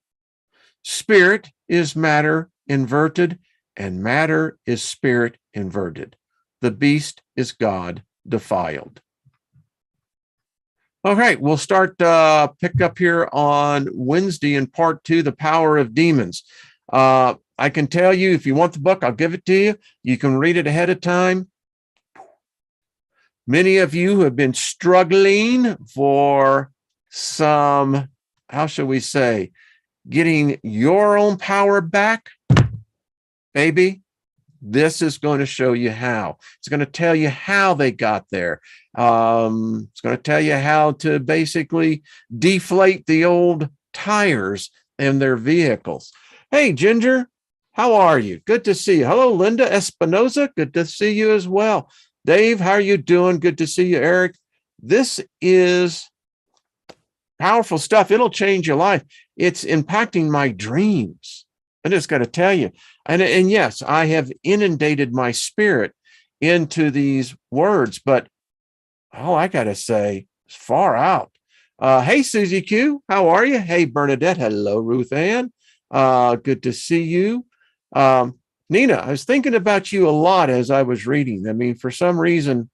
Spirit is matter inverted, and matter is spirit inverted. The beast is God defiled. All right, we'll start pick up here on Wednesday in part 2, The Power of Demons. I can tell you, if you want the book, I'll give it to you. You can read it ahead of time. Many of you have been struggling for some, how shall we say, getting your own power back. Baby, this is going to show you how. It's going to tell you how they got there. It's going to tell you how to basically deflate the old tires in their vehicles. Hey, Ginger, how are you? Good to see you. Hello, Linda Espinoza. Good to see you as well. Dave, how are you doing? Good to see you, Eric. This is powerful stuff. It'll change your life. It's impacting my dreams. I just got to tell you. And yes, I have inundated my spirit into these words, but Oh, I got to say, it's far out. Hey, Susie Q, how are you? Hey, Bernadette. Hello, Ruth Ann. Good to see you. Nina, I was thinking about you a lot as I was reading. I mean, for some reason,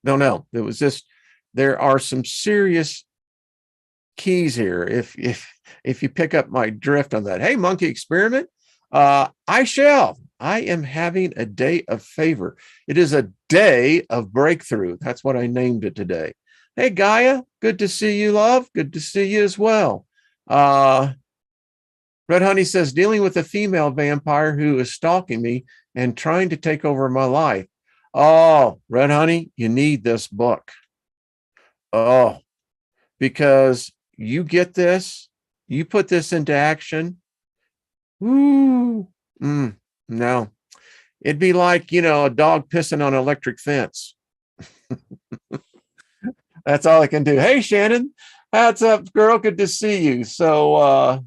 don't know. It was just, there are some serious keys here. If you pick up my drift on that. Hey, Monkey Experiment. I shall. I am having a day of favor. It is a day of breakthrough. That's what I named it today. Hey, Gaia, good to see you, love. Good to see you as well. Red Honey says, dealing with a female vampire who is stalking me and trying to take over my life. Oh, Red Honey, you need this book. Oh, because you get this, you put this into action. Woo. No, it'd be like, a dog pissing on an electric fence. That's all I can do. Hey, Shannon, what's up, girl? Good to see you. So,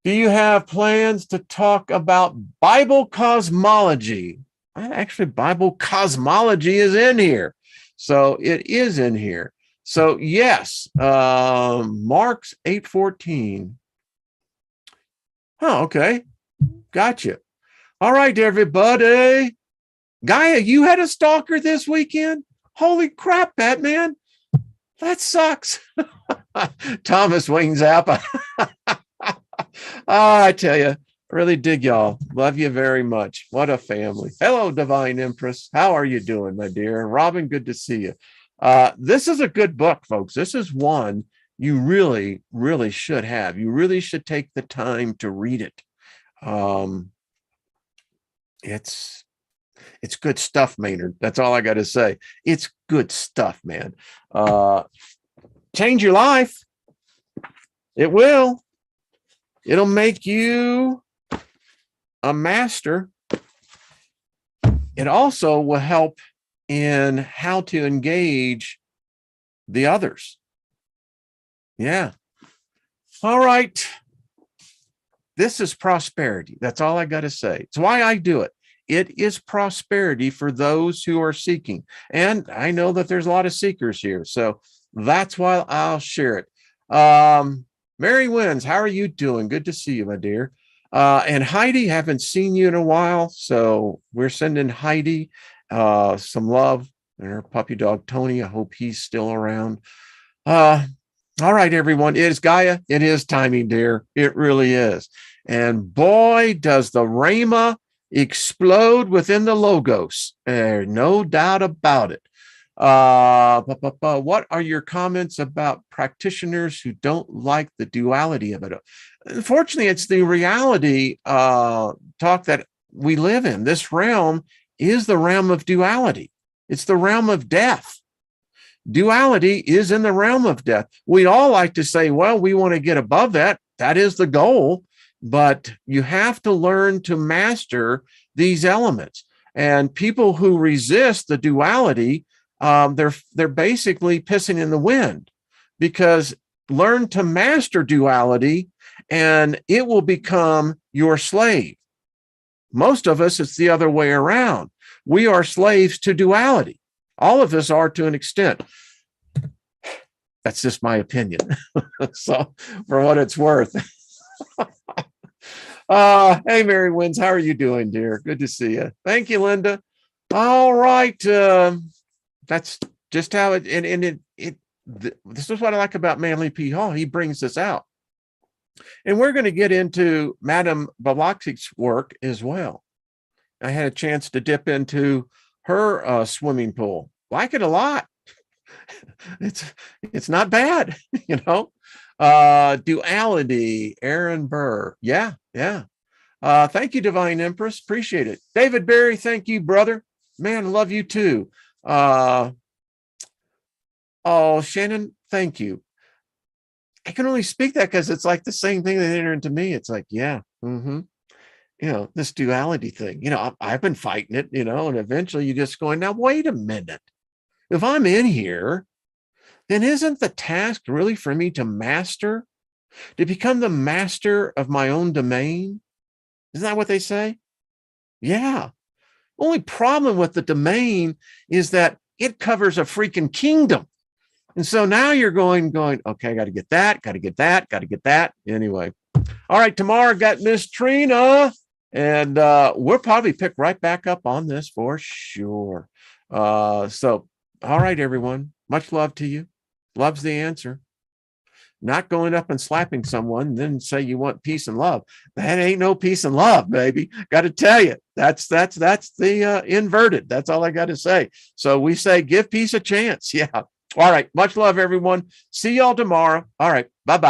do you have plans to talk about Bible cosmology? Actually, Bible cosmology is in here. So it is in here. So yes, Mark's 8:14. Oh, okay. Gotcha. All right, everybody. Gaia, you had a stalker this weekend? Holy crap, Batman. That sucks. Thomas Wayne Zappa. I tell you, really dig y'all. Love you very much. What a family. Hello, Divine Empress. How are you doing, my dear? Robin, good to see you. This is a good book, folks. This is one you really, really should have. You really should take the time to read it. It's good stuff, Maynard. That's all I got to say. It's good stuff, man. Change your life. It will. It'll make you a master. It also will help in how to engage the others. Yeah. All right. This is prosperity. That's all I got to say. It's why I do it. It is prosperity for those who are seeking. And I know that there's a lot of seekers here. So that's why I'll share it. Mary Wins, how are you doing? Good to see you, my dear. And Heidi, haven't seen you in a while. So we're sending Heidi some love. And her puppy dog, Tony, I hope he's still around. All right, everyone. It is Gaia. It is timing, dear. It really is. And boy, does the Rhema explode within the Logos. No doubt about it. What are your comments about practitioners who don't like the duality of it? Unfortunately, it's the reality talk that we live in. This realm is the realm of duality. It's the realm of death. Duality is in the realm of death. We all like to say, well, we want to get above that. That is the goal. But you have to learn to master these elements. And people who resist the duality, they're basically pissing in the wind, because learn to master duality and it will become your slave. Most of us, it's the other way around. We are slaves to duality. All of us are to an extent. That's just my opinion. So for what it's worth. Hey, Mary Wins, how are you doing, dear? Good to see you. Thank you, Linda. All right. That's just how it, this is what I like about Manly P. Hall. He brings this out. And we're going to get into Madame Blavatsky's work as well. I had a chance to dip into her swimming pool. Like it a lot. It's not bad, Duality, Aaron Burr. Yeah. Thank you, Divine Empress. Appreciate it. David Berry, thank you, brother. Man, love you too. Oh, Shannon, thank you. I can only speak that because it's like the same thing that entered into me. It's like, yeah, this duality thing, I've been fighting it, and eventually you just going, now, wait a minute. If I'm in here, then isn't the task really for me to master, to become the master of my own domain? Isn't that what they say? Yeah. Only problem with the domain is that it covers a freaking kingdom. And so now you're going, okay, I got to get that. Anyway. All right. Tomorrow got Miss Trina, and we'll probably pick right back up on this for sure. So, all right, everyone. Much love to you. Love's the answer. Not going up and slapping someone, then say you want peace and love. That ain't no peace and love, baby. Got to tell you, that's the inverted. That's all I got to say. So we say, give peace a chance. Yeah. All right. Much love, everyone. See y'all tomorrow. All right. Bye-bye.